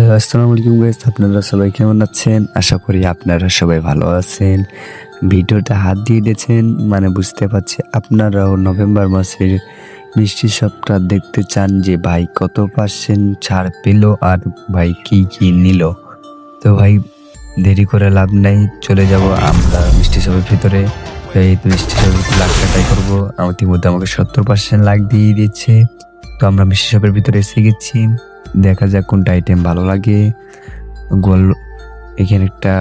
Hello, আসসালামু আলাইকুম guys. আপনারা সবাই কেমন আছেন? আশা করি আপনারা সবাই ভালো আছেন। ভিডিওতে হাত দিয়ে দিয়েছেন মানে বুঝতে পারছি আপনারাও নভেম্বর মাসের মিষ্টি শপটা দেখতে চান যে ভাই কত পার্সেন্ট ছাড় পেল আর ভাই কি কি নিল। তো ভাই দেরি করে লাভ নাই, চলে যাব আমরা মিষ্টি শপের ভিতরে। তো এই মিষ্টি শপের লাখ টাকাই করবো। ইতিমধ্যে আমাকে 70% লাখ দিয়ে দিচ্ছে। তো আমরা মিষ্টি শপের ভিতরে এসে গেছি, দেখা যাক কোনটা আইটেম ভালো লাগে। গোল এখানে একটা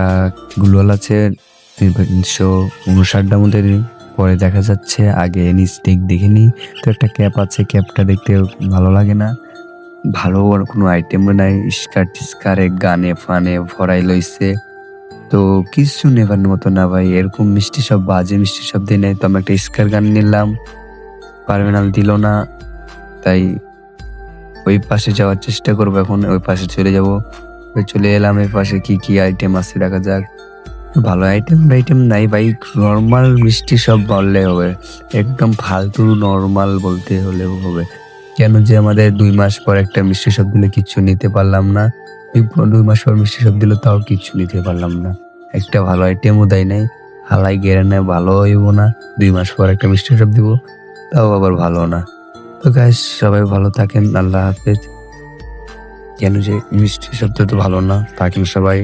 গ্লোয়াল আছে 359টার মধ্যে, পরে দেখা যাচ্ছে আগে স্টিক দেখিনি। তো একটা ক্যাপ আছে, ক্যাপটা দেখতে ভালো লাগে না, ভালো আর কোনো আইটেমও নাই। স্কারে গানে ফানে ভরাই লইছে, তো কিছু নেবার মতো না ভাই। এরকম মিষ্টি সব বাজে মিষ্টি সব দিয়ে নেয়। তো আমি একটা স্কার গান নিলাম, পারভেনাল দিল না, তাই ওই পাশে যাওয়ার চেষ্টা করবো। এখন ওই পাশে চলে যাব। চলে এলাম, এই পাশে কি কি আইটেম আছে দেখা যাক। ভালো আইটেম নাই ভাই, নর্মাল মিষ্টি সব বললে হবে, একদম ফালতু নর্মাল বলতে হলেও হবে। কেন যে আমাদের 2 মাস পর একটা মিষ্টি সব দিলে কিচ্ছু নিতে পারলাম না, 2 মাস পর মিষ্টি সব দিল তাও কিচ্ছু নিতে পারলাম না। একটা ভালো আইটেমও দেয় নাই, হালাই গেড়ে নেয়, ভালো হইব না। 2 মাস পর একটা মিষ্টি সব দিব, তাও আবার ভালো না। তো গাইস সবাই ভালো থাকেন, আল্লাহ হাফেজ। কেন যে মিষ্টি শব্দ তো ভালো না, থাকেন সবাই।